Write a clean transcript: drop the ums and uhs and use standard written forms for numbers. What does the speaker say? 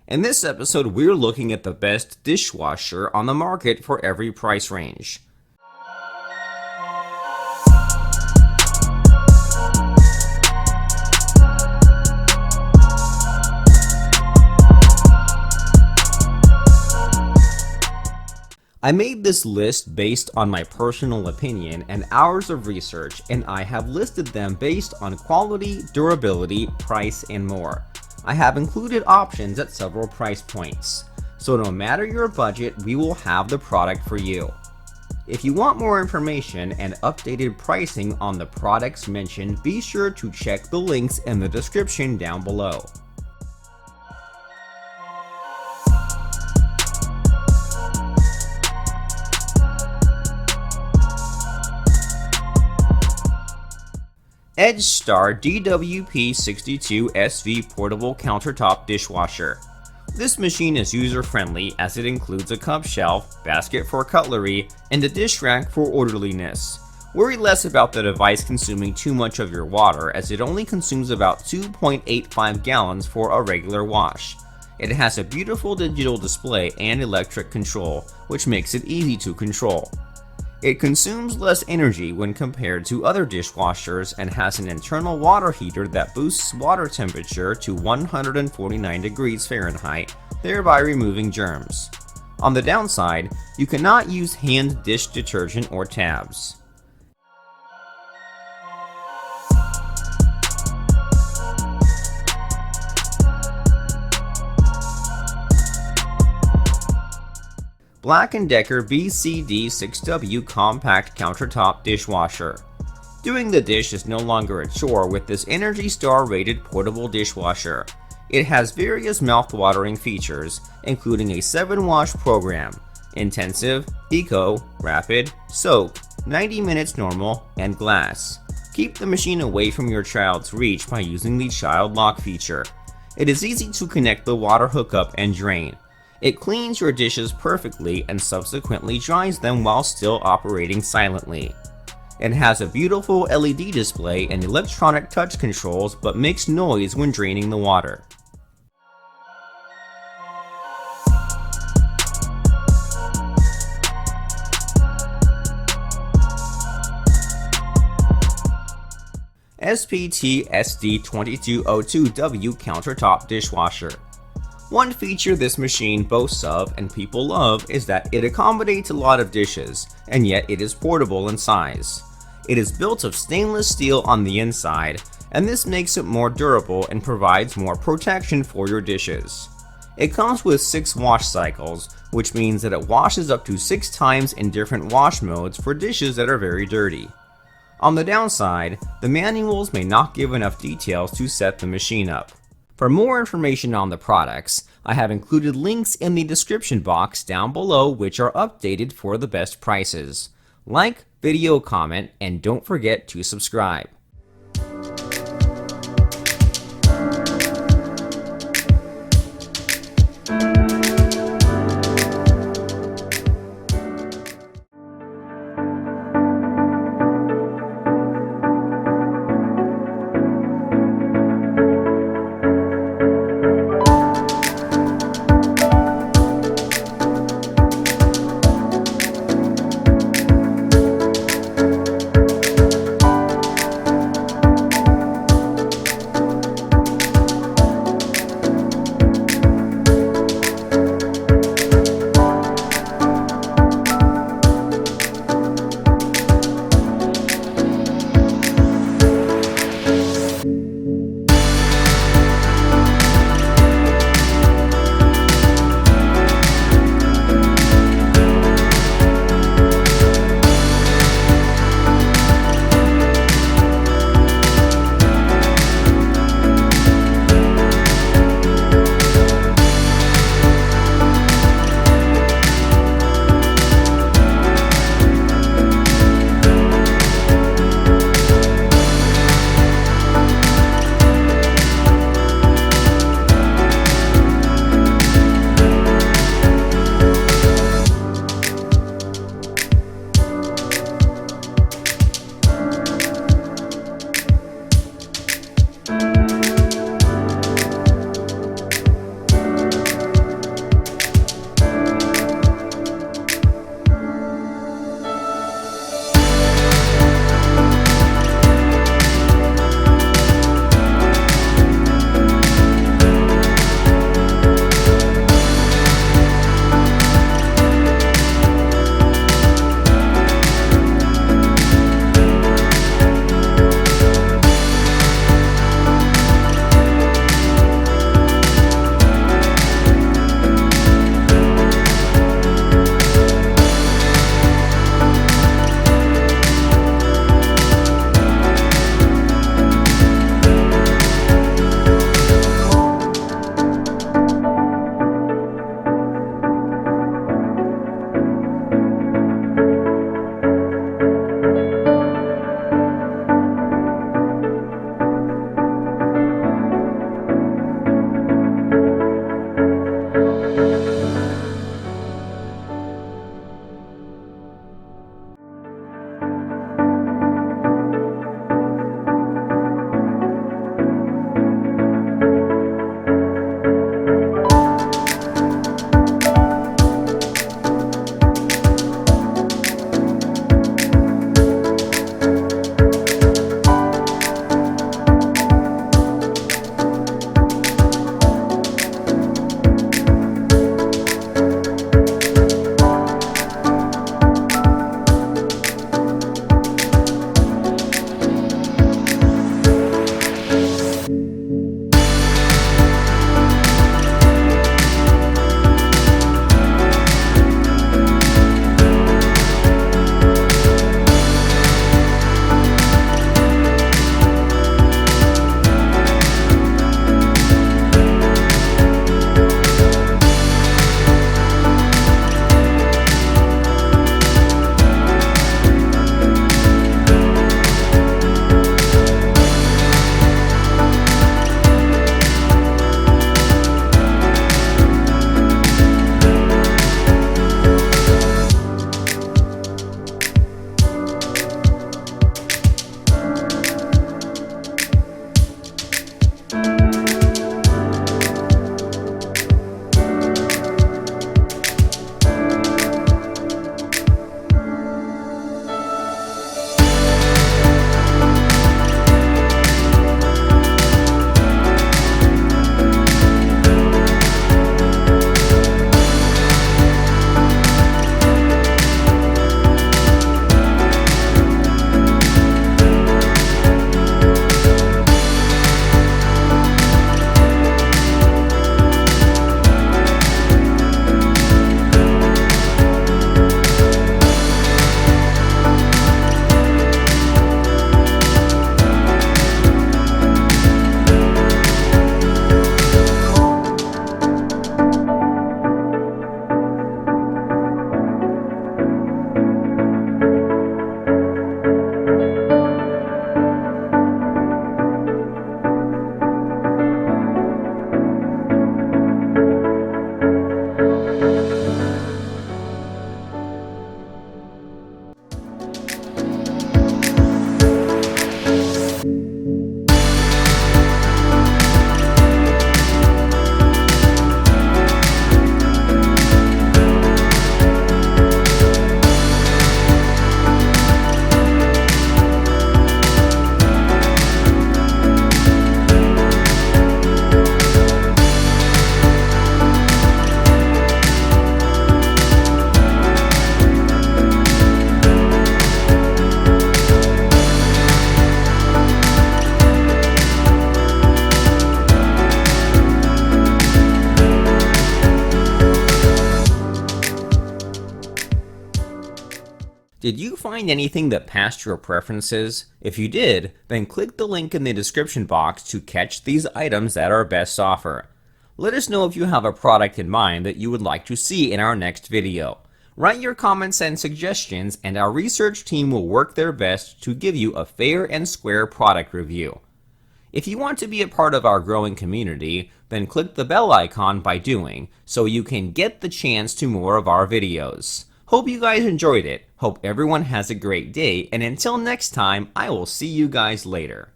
In this episode, we're looking at the best dishwasher on the market for every price range. I made this list based on my personal opinion and hours of research, and I have listed them based on quality, durability, price, and more. I have included options at several price points, so no matter your budget, we will have the product for you. If you want more information and updated pricing on the products mentioned, be sure to check the links in the description down below. EdgeStar DWPSV Portable Countertop Dishwasher. This machine is user-friendly as it includes a cup shelf, basket for cutlery, and a dish rack for orderliness. Worry less about the device consuming too much of your water, as it only consumes about 2.85 gallons for a regular wash. It has a beautiful digital display and electric control, which makes it easy to control. It consumes less energy when compared to other dishwashers and has an internal water heater that boosts water temperature to 149 degrees Fahrenheit, thereby removing germs. On the downside, you cannot use hand dish detergent or tabs. BLACK+DECKER BCD6W Compact Countertop Dishwasher. Doing the dish is no longer a chore with this ENERGY STAR rated portable dishwasher. It has various mouth-watering features, including a 7-wash program, intensive, eco, rapid, soak, 90 minutes normal, and glass. Keep the machine away from your child's reach by using the child lock feature. It is easy to connect the water hookup and drain. It cleans your dishes perfectly and subsequently dries them while still operating silently. It has a beautiful LED display and electronic touch controls, but makes noise when draining the water. SPT SD2202W Countertop Dishwasher. One feature this machine boasts of and people love is that it accommodates a lot of dishes, and yet it is portable in size. It is built of stainless steel on the inside, and this makes it more durable and provides more protection for your dishes. It comes with 6 wash cycles, which means that it washes up to 6 times in different wash modes for dishes that are very dirty. On the downside, the manuals may not give enough details to set the machine up. For more information on the products, I have included links in the description box down below which are updated for the best prices. Like, video, comment, and don't forget to subscribe. Did you find anything that passed your preferences? If you did, then click the link in the description box to catch these items at our best offer. Let us know if you have a product in mind that you would like to see in our next video. Write your comments and suggestions, and our research team will work their best to give you a fair and square product review. If you want to be a part of our growing community, then click the bell icon by doing, so you can get the chance to more of our videos. Hope you guys enjoyed it. Hope everyone has a great day, and until next time, I will see you guys later.